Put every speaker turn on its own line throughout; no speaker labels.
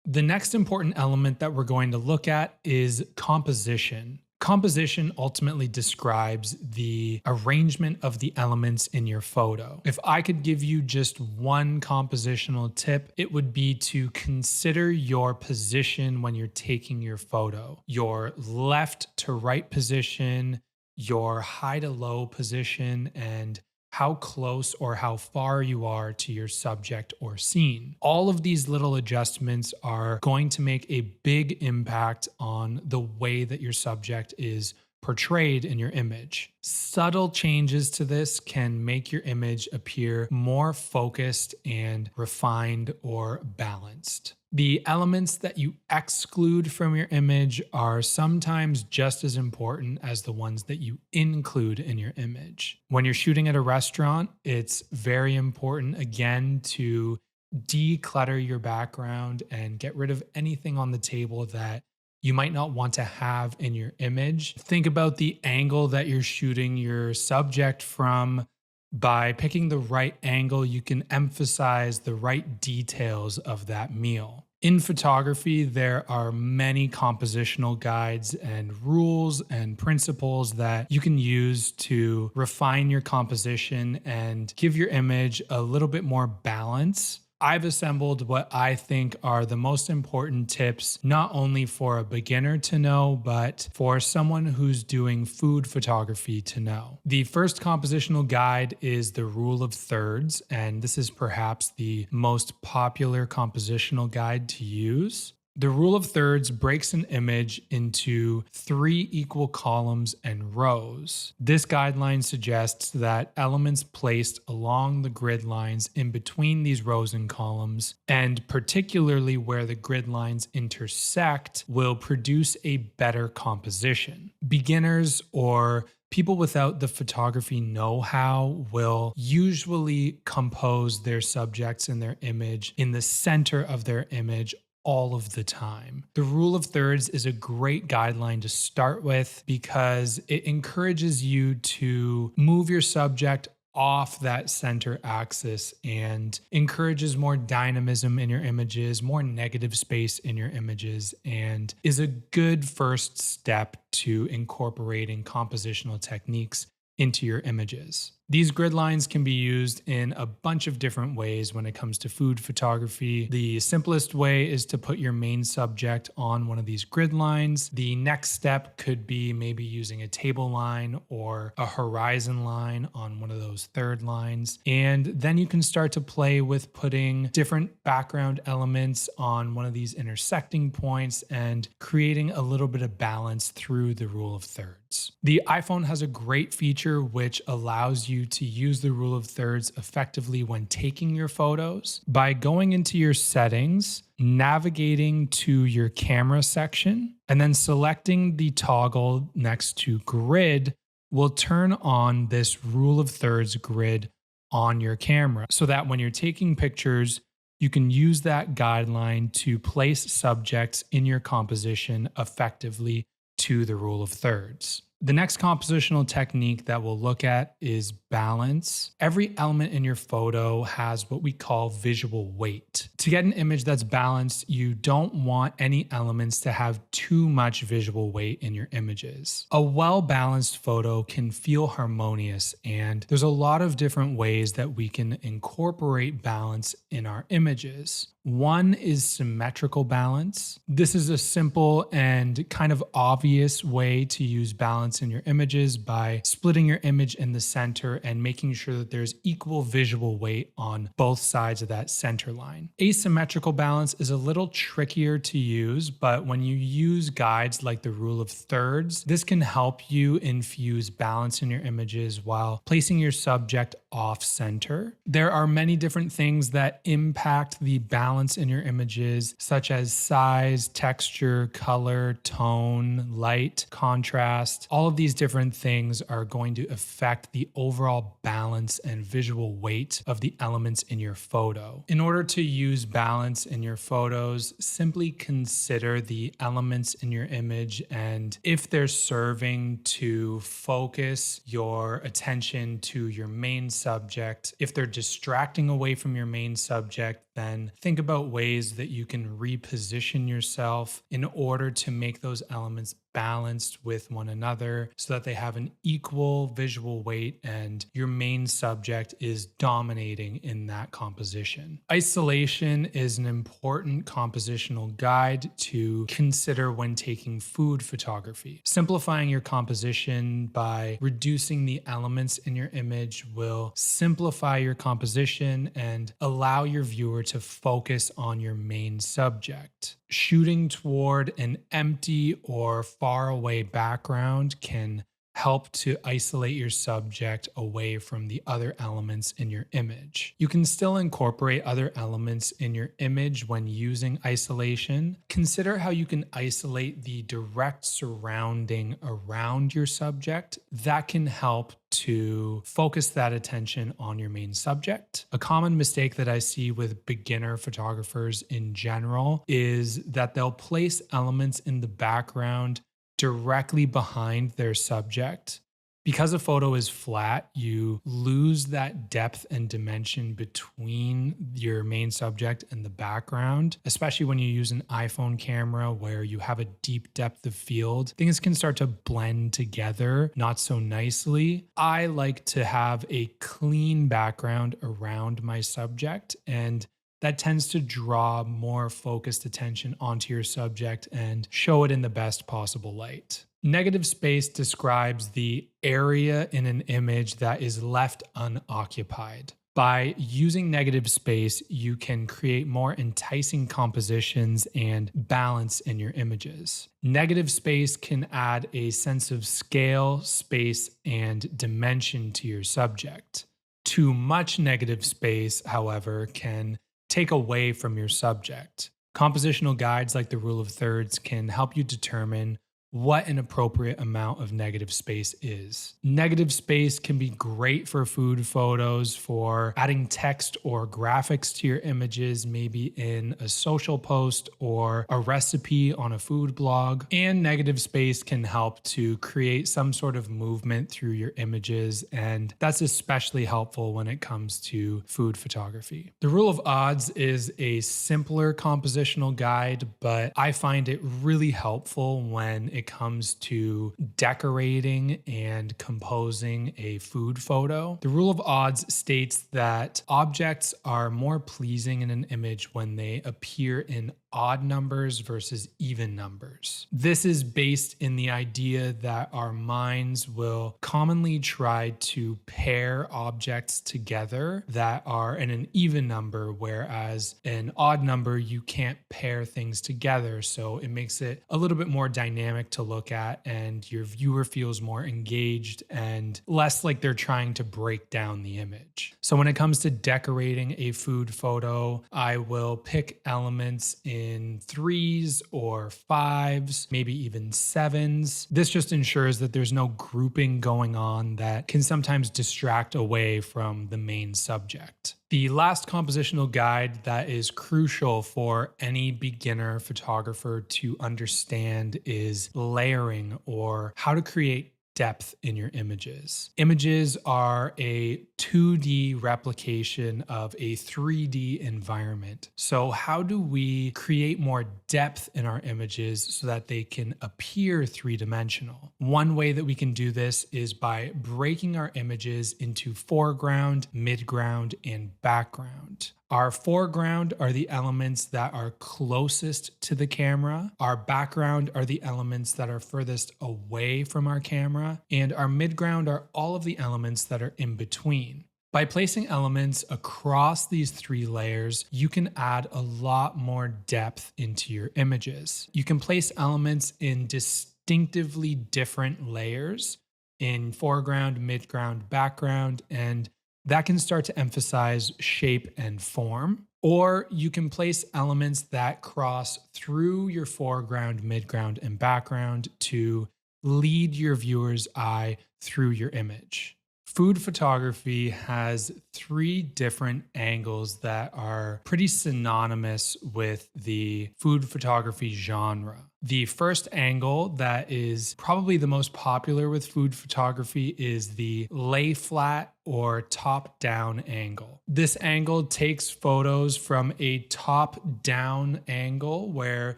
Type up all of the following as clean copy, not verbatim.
The next important element that we're going to look at is composition. Composition ultimately describes the arrangement of the elements in your photo. If I could give you just one compositional tip, it would be to consider your position when you're taking your photo. Your left to right position, your high to low position, and how close or how far you are to your subject or scene. All of these little adjustments are going to make a big impact on the way that your subject is portrayed in your image. Subtle changes to this can make your image appear more focused and refined or balanced. The elements that you exclude from your image are sometimes just as important as the ones that you include in your image. When you're shooting at a restaurant, it's very important, again, to declutter your background and get rid of anything on the table that you might not want to have in your image. Think about the angle that you're shooting your subject from. By picking the right angle, you can emphasize the right details of that meal. In photography, there are many compositional guides and rules and principles that you can use to refine your composition and give your image a little bit more balance. I've assembled what I think are the most important tips, not only for a beginner to know, but for someone who's doing food photography to know. The first compositional guide is the rule of thirds, and this is perhaps the most popular compositional guide to use. The rule of thirds breaks an image into 3 equal columns and rows. This guideline suggests that elements placed along the grid lines in between these rows and columns, and particularly where the grid lines intersect, will produce a better composition. Beginners or people without the photography know-how will usually compose their subjects and their image in the center of their image all of the time. The rule of thirds is a great guideline to start with because it encourages you to move your subject off that center axis and encourages more dynamism in your images, more negative space in your images, and is a good first step to incorporating compositional techniques into your images. These grid lines can be used in a bunch of different ways when it comes to food photography. The simplest way is to put your main subject on one of these grid lines. The next step could be maybe using a table line or a horizon line on one of those third lines. And then you can start to play with putting different background elements on one of these intersecting points and creating a little bit of balance through the rule of thirds. The iPhone has a great feature which allows you to use the rule of thirds effectively when taking your photos. By going into your settings, navigating to your camera section, and then selecting the toggle next to grid will turn on this rule of thirds grid on your camera so that when you're taking pictures, you can use that guideline to place subjects in your composition effectively to the rule of thirds. The next compositional technique that we'll look at is balance. Every element in your photo has what we call visual weight. To get an image that's balanced, you don't want any elements to have too much visual weight in your images. A well-balanced photo can feel harmonious, and there's a lot of different ways that we can incorporate balance in our images. One is symmetrical balance. This is a simple and kind of obvious way to use balance in your images by splitting your image in the center and making sure that there's equal visual weight on both sides of that center line. Asymmetrical balance is a little trickier to use, but when you use guides like the rule of thirds, this can help you infuse balance in your images while placing your subject off center. There are many different things that impact the balance in your images, such as size, texture, color, tone, light, contrast. All of these different things are going to affect the overall balance and visual weight of the elements in your photo. In order to use balance in your photos, simply consider the elements in your image and if they're serving to focus your attention to your main subject. If they're distracting away from your main subject, then think about ways that you can reposition yourself in order to make those elements balanced with one another so that they have an equal visual weight and your main subject is dominating in that composition. Isolation is an important compositional guide to consider when taking food photography. Simplifying your composition by reducing the elements in your image will simplify your composition and allow your viewer to focus on your main subject. Shooting toward an empty or far away background can help to isolate your subject away from the other elements in your image. You can still incorporate other elements in your image when using isolation. Consider how you can isolate the direct surrounding around your subject. That can help to focus that attention on your main subject. A common mistake that I see with beginner photographers in general is that they'll place elements in the background directly behind their subject. Because a photo is flat, you lose that depth and dimension between your main subject and the background, especially when you use an iPhone camera where you have a deep depth of field. Things can start to blend together not so nicely. I like to have a clean background around my subject, and that tends to draw more focused attention onto your subject and show it in the best possible light. Negative space describes the area in an image that is left unoccupied. By using negative space, you can create more enticing compositions and balance in your images. Negative space can add a sense of scale, space, and dimension to your subject. Too much negative space, however, can take away from your subject. Compositional guides like the rule of thirds can help you determine what an appropriate amount of negative space is. Negative space can be great for food photos, for adding text or graphics to your images, maybe in a social post or a recipe on a food blog. And negative space can help to create some sort of movement through your images, and that's especially helpful when it comes to food photography. The rule of odds is a simpler compositional guide, but I find it really helpful when it comes to decorating and composing a food photo. The rule of odds states that objects are more pleasing in an image when they appear in odd numbers versus even numbers. This is based in the idea that our minds will commonly try to pair objects together that are in an even number, whereas an odd number, you can't pair things together. So it makes it a little bit more dynamic to look at, and your viewer feels more engaged and less like they're trying to break down the image. So when it comes to decorating a food photo, I will pick elements in threes or fives, maybe even sevens. This just ensures that there's no grouping going on that can sometimes distract away from the main subject. The last compositional guide that is crucial for any beginner photographer to understand is layering, or how to create depth in your images. Images are a 2D replication of a 3D environment. So how do we create more depth in our images so that they can appear three-dimensional? One way that we can do this is by breaking our images into foreground, midground, and background. Our foreground are the elements that are closest to the camera. Our background are the elements that are furthest away from our camera. And our midground are all of the elements that are in between. By placing elements across these three layers, you can add a lot more depth into your images. You can place elements in distinctively different layers in foreground, midground, background, and that can start to emphasize shape and form. Or you can place elements that cross through your foreground, midground, and background to lead your viewer's eye through your image. Food photography has three different angles that are pretty synonymous with the food photography genre. The first angle that is probably the most popular with food photography is the lay flat or top down angle. This angle takes photos from a top down angle where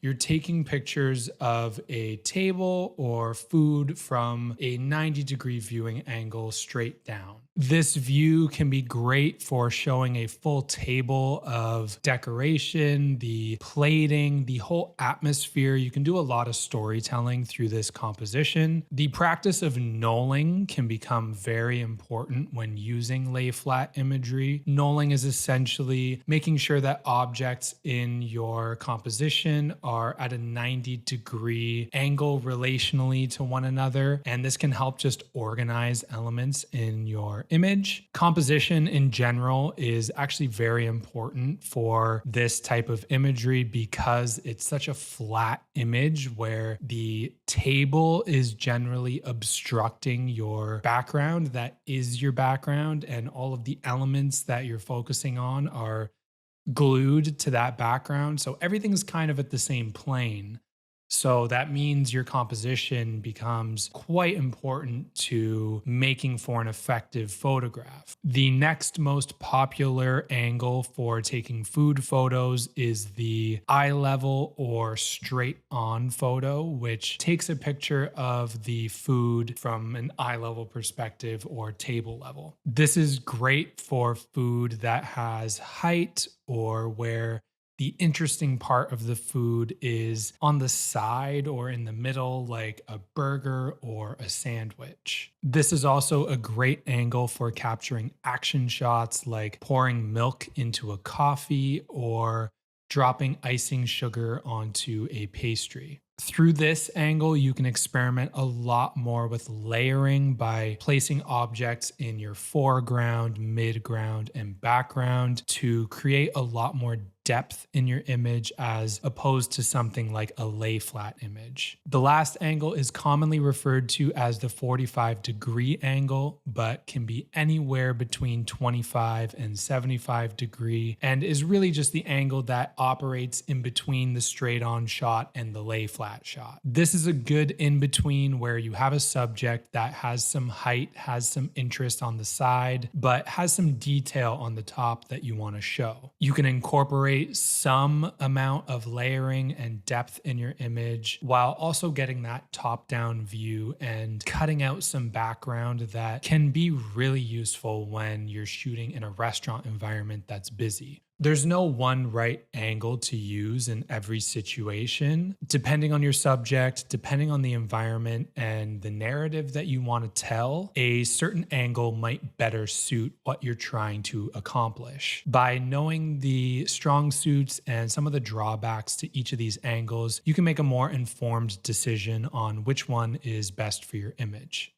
you're taking pictures of a table or food from a 90-degree viewing angle straight down. This view can be great for showing a full table of decoration, the plating, the whole atmosphere. You can do a lot of storytelling through this composition. The practice of knolling can become very important when using lay flat imagery. Knolling is essentially making sure that objects in your composition are at a 90-degree angle relationally to one another, and this can help just organize elements in your image. Composition in general is actually very important for this type of imagery because it's such a flat image where the table is generally obstructing your background that is your background, and all of the elements that you're focusing on are glued to that background. So everything's kind of at the same plane. So that means your composition becomes quite important to making for an effective photograph. The next most popular angle for taking food photos is the eye level or straight on photo, which takes a picture of the food from an eye level perspective or table level. This is great for food that has height or where the interesting part of the food is on the side or in the middle, like a burger or a sandwich. This is also a great angle for capturing action shots like pouring milk into a coffee or dropping icing sugar onto a pastry. Through this angle, you can experiment a lot more with layering by placing objects in your foreground, midground, and background to create a lot more depth in your image as opposed to something like a lay flat image. The last angle is commonly referred to as the 45-degree angle, but can be anywhere between 25 and 75 degree and is really just the angle that operates in between the straight on shot and the lay flat shot. This is a good in between where you have a subject that has some height, has some interest on the side, but has some detail on the top that you want to show. You can incorporate some amount of layering and depth in your image while also getting that top down view and cutting out some background that can be really useful when you're shooting in a restaurant environment that's busy. There's no one right angle to use in every situation. Depending on your subject, depending on the environment and the narrative that you want to tell, a certain angle might better suit what you're trying to accomplish. By knowing the strong suits and some of the drawbacks to each of these angles, you can make a more informed decision on which one is best for your image.